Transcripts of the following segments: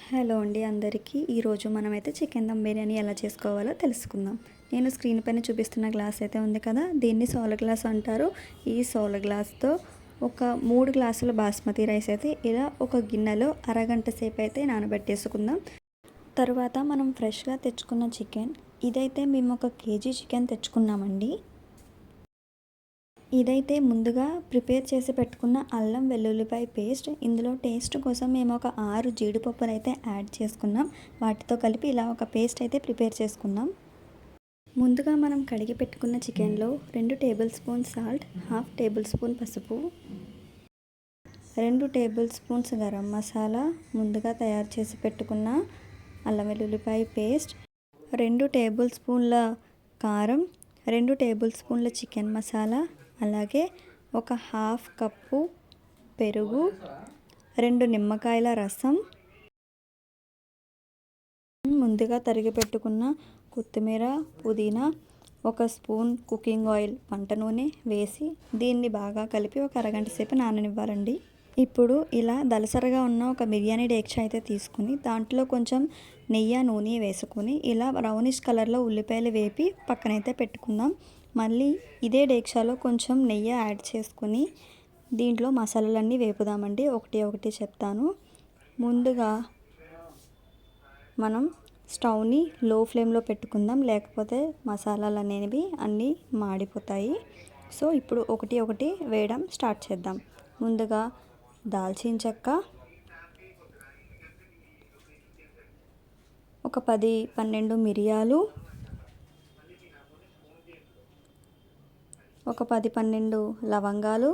Hello అండి అందరికీ. ఈరోజు మనమైతే చికెన్ దమ్ బిర్యానీ ఎలా చేసుకోవాలో తెలుసుకుందాం. నేను స్క్రీన్ పైన చూపిస్తున్న గ్లాస్ అయితే ఉంది కదా, దీన్ని సోల గ్లాస్ అంటారు. ఈ సోల గ్లాస్తో ఒక 3 గ్లాసుల బాస్మతి రైస్ అయితే ఇలా ఒక గిన్నెలో అరగంట సేపు అయితే నానబెట్టేసుకుందాం. తర్వాత మనం ఫ్రెష్గా తెచ్చుకున్న చికెన్, ఇదైతే మేము 1 కేజీ చికెన్ తెచ్చుకున్నామండి. ఇదైతే ముందుగా ప్రిపేర్ చేసి పెట్టుకున్న అల్లం వెల్లుల్లిపాయ పేస్ట్. ఇందులో టేస్ట్ కోసం మేము ఒక 6 జీడిపప్పులు అయితే యాడ్ చేసుకున్నాం. వాటితో కలిపి ఇలా ఒక పేస్ట్ అయితే ప్రిపేర్ చేసుకున్నాం. ముందుగా మనం కడిగి పెట్టుకున్న చికెన్లో 2 table spoon salt, 1/2 table spoon పసుపు, 2 టేబుల్ స్పూన్స్ గరం మసాలా, ముందుగా తయారు చేసి పెట్టుకున్న అల్లం వెల్లుల్లిపాయ పేస్ట్, 2 టేబుల్ స్పూన్ల కారం, 2 టేబుల్ స్పూన్ల చికెన్ మసాలా, అలాగే ఒక 1/2 కప్పు పెరుగు, 2 నిమ్మకాయల రసం, ముందుగా తరిగి పెట్టుకున్న కొత్తిమీర, పుదీనా, 1 స్పూన్ కుకింగ్ ఆయిల్ వంట నూనె వేసి దీన్ని బాగా కలిపి ఒక అరగంట సేపు నాననివ్వాలండి. ఇప్పుడు ఇలా దలసరగా ఉన్న ఒక బిర్యానీ డేక్ష అయితే తీసుకుని దాంట్లో కొంచెం నెయ్యి నూనె వేసుకొని ఇలా బ్రౌనిష్ కలర్లో ఉల్లిపాయలు వేపి పక్కనైతే పెట్టుకుందాం. మళ్ళీ ఇదే డేక్షాలో కొంచెం నెయ్యి యాడ్ చేసుకుని దీంట్లో మసాలాలన్నీ వేపుదామండి. ఒకటి చెప్తాను. ముందుగా మనం స్టవ్ని లో ఫ్లేమ్లో పెట్టుకుందాం, లేకపోతే మసాలాలు అనేవి అన్నీ మాడిపోతాయి. సో ఇప్పుడు ఒకటి వేయడం స్టార్ట్ చేద్దాం. ముందుగా దాల్చిన చెక్క, ఒక 10-12 మిరియాలు, ఒక 10-12 లవంగాలు,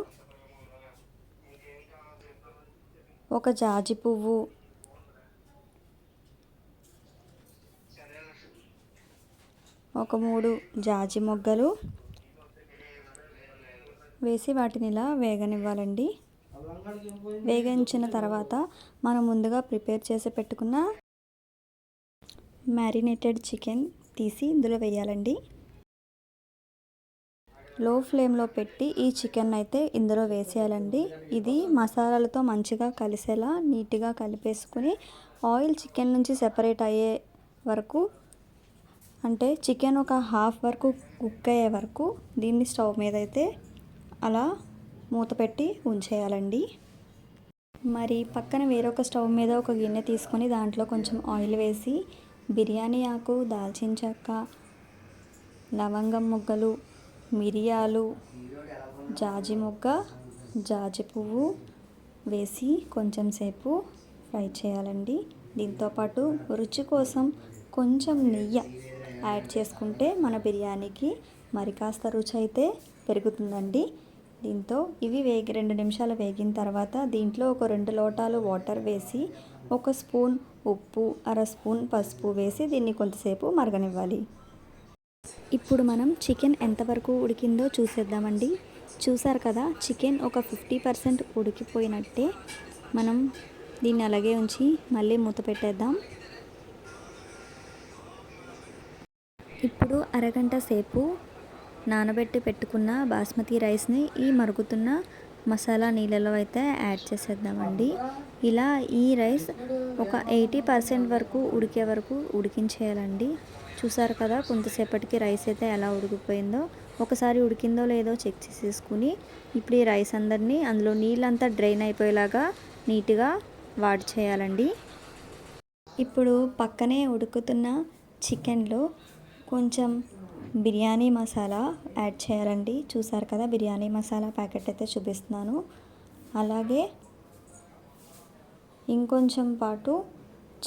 ఒక జాజి పువ్వు, ఒక 3 జాజి మొగ్గలు వేసి వాటిని ఇలా వేగనివ్వాలండి. వేగించిన తర్వాత మనం ముందుగా ప్రిపేర్ చేసి పెట్టుకున్న మ్యారినేటెడ్ చికెన్ తీసి ఇందులో వేయాలండి. లో ఫ్లేమ్లో పెట్టి ఈ చికెన్ అయితే ఇందులో వేసేయాలండి. ఇది మసాలాలతో మంచిగా కలిసేలా నీట్గా కలిపేసుకుని ఆయిల్ చికెన్ నుంచి సెపరేట్ అయ్యే వరకు, అంటే చికెన్ ఒక హాఫ్ వరకు కుక్ అయ్యే వరకు దీన్ని స్టవ్ మీద అయితే అలా మూత పెట్టి ఉంచేయాలండి. మరి పక్కన వేరొక స్టవ్ మీద ఒక గిన్నె తీసుకొని దాంట్లో కొంచెం ఆయిల్ వేసి బిర్యానీ ఆకు, దాల్చిన చెక్క, లవంగం ముగ్గలు, మిరియాలు, జాజి మొగ్గ, జాజి పువ్వు వేసి కొంచెం సేపు ఫ్రై చేయాలండి. దీంతోపాటు రుచి కోసం కొంచెం నెయ్యి యాడ్ చేసుకుంటే మన బిర్యానీకి మరి కాస్త రుచి అయితే పెరుగుతుందండి. దీంతో ఇవి 2 నిమిషాలు వేగిన తర్వాత దీంట్లో ఒక 2 లోటాలు వాటర్ వేసి 1 స్పూన్ ఉప్పు, 1/2 స్పూన్ పసుపు వేసి దీన్ని కొంతసేపు మరగనివ్వాలి. ఇప్పుడు మనం చికెన్ ఎంతవరకు ఉడికిందో చూసేద్దామండి. చూసారు కదా, చికెన్ ఒక 50% ఉడికిపోయినట్టే. మనం దీన్ని అలాగే ఉంచి మళ్ళీ మూత పెట్టేద్దాం. ఇప్పుడు అరగంట సేపు నానబెట్టి పెట్టుకున్న బాస్మతి రైస్ని ఈ మరుగుతున్న మసాలా నీళ్ళలో అయితే యాడ్ చేసేద్దామండి. ఇలా ఈ రైస్ ఒక 80% వరకు ఉడికే వరకు ఉడికించేయాలండి. చూసారు కదా, కొంతసేపటికి రైస్ అయితే ఎలా ఉడికిపోయిందో. ఒకసారి ఉడికిందో లేదో చెక్ చేసేసుకుని ఇప్పుడు ఈ రైస్ అందరినీ అందులో నీళ్ళంతా డ్రైన్ అయిపోయేలాగా నీట్గా వాష్ చేయాలండి. ఇప్పుడు పక్కనే ఉడుకుతున్న చికెన్లో కొంచెం బిర్యానీ మసాలా యాడ్ చేయాలండి. చూసారు కదా, బిర్యానీ మసాలా ప్యాకెట్ అయితే చూపిస్తున్నాను. అలాగే ఇంకొంచెం పాటు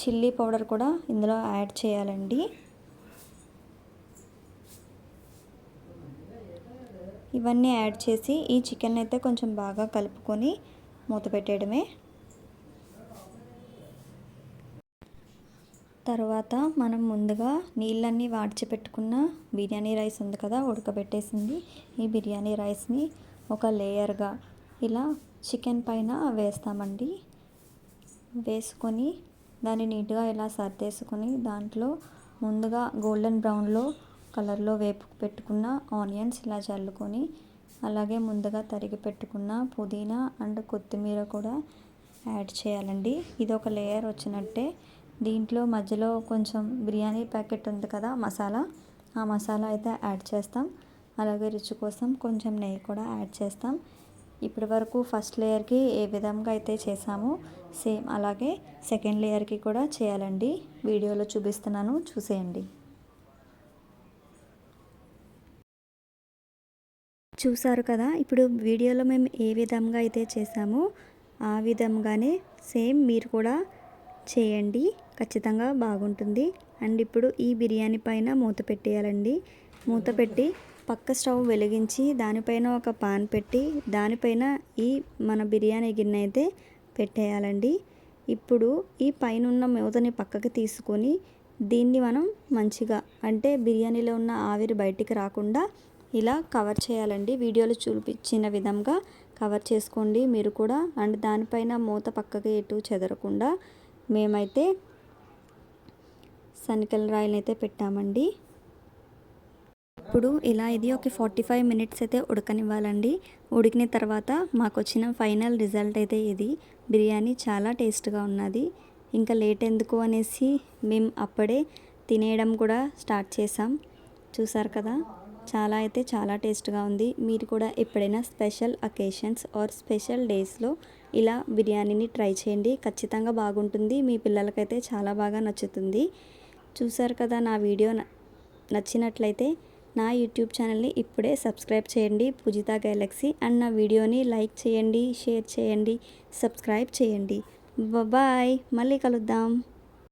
చిల్లీ పౌడర్ కూడా ఇందులో యాడ్ చేయాలండి. ఇవన్నీ యాడ్ చేసి ఈ చికెన్ అయితే కొంచెం బాగా కలుపుకొని మూత పెట్టేయడమే. తర్వాత మనం ముందుగా నీళ్ళన్నీ వాడ్చిపెట్టుకున్న బిర్యానీ రైస్ ఉంది కదా, ఉడకబెట్టేసింది. ఈ బిర్యానీ రైస్ని ఒక లేయర్గా ఇలా చికెన్ పైన వేస్తామండి. వేసుకొని దాన్ని నీట్గా ఇలా సర్దేసుకొని దాంట్లో ముందుగా గోల్డెన్ బ్రౌన్లో కలర్లో వేపు పెట్టుకున్న ఆనియన్స్ ఇలా చల్లుకొని, అలాగే ముందుగా తరిగి పెట్టుకున్న పుదీనా అండ్ కొత్తిమీర కూడా యాడ్ చేయాలండి. ఇది ఒక లేయర్ వచ్చినట్టే. దీంట్లో మధ్యలో కొంచెం బిర్యానీ ప్యాకెట్ ఉంది కదా మసాలా, ఆ మసాలా అయితే యాడ్ చేస్తాం. అలాగే రుచి కోసం కొంచెం నెయ్యి కూడా యాడ్ చేస్తాం. ఇప్పటి వరకు ఫస్ట్ లేయర్కి ఏ విధంగా అయితే చేసామో సేమ్ అలాగే సెకండ్ లేయర్కి కూడా చేయాలండి. వీడియోలో చూపిస్తున్నాను, చూసేయండి. చూసారు కదా, ఇప్పుడు వీడియోలో మేము ఏ విధంగా అయితే చేసామో ఆ విధంగానే సేమ్ మీరు కూడా చేయండి, ఖచ్చితంగా బాగుంటుంది. అండ్ ఇప్పుడు ఈ బిర్యానీ పైన మూత పెట్టేయాలండి. మూత పెట్టి పక్క స్టవ్ వెలిగించి దానిపైన ఒక పాన్ పెట్టి దానిపైన ఈ మన బిర్యానీ గిన్నె అయితే పెట్టేయాలండి. ఇప్పుడు ఈ పైన ఉన్న మూతని పక్కకి తీసుకొని దీన్ని మనం మంచిగా అంటే బిర్యానీలో ఉన్న ఆవిరి బయటికి రాకుండా ఇలా కవర్ చేయాలండి. వీడియోలో చూపించిన విధంగా కవర్ చేసుకోండి మీరు కూడా. అండ్ దానిపైన మూత పక్కకి ఎటు చెదరకుండా మేమైతే సన్నికల్ రాయిని అయితే పెట్టామండి. ఇప్పుడు ఇలా ఇది ఒక 45 మినిట్స్ అయితే ఉడకనివ్వాలండి. ఉడికిన తర్వాత మాకు వచ్చిన ఫైనల్ రిజల్ట్ అయితే ఇది. బిర్యానీ చాలా టేస్ట్గా ఉన్నది. ఇంకా లేట్ ఎందుకు అనేసి మేము అప్పుడే తినేయడం కూడా స్టార్ట్ చేసాం. చూసారు కదా, చాలా టేస్ట్గా ఉంది. మీరు కూడా ఎప్పుడైనా స్పెషల్ అకేషన్స్ ఆర్ స్పెషల్ డేస్లో ఇలా బిర్యానీని ట్రై చేయండి, ఖచ్చితంగా బాగుంటుంది. మీ పిల్లలకైతే చాలా బాగా నచ్చుతుంది. చూసారు కదా, నా వీడియో నచ్చినట్లయితే నా యూట్యూబ్ ఛానల్ని ఇప్పుడే సబ్స్క్రైబ్ చేయండి, పూజిత గెలాక్సీ. అండ్ నా వీడియోని లైక్ చేయండి, షేర్ చేయండి, సబ్స్క్రైబ్ చేయండి. బాయ్, మళ్ళీ కలుద్దాం.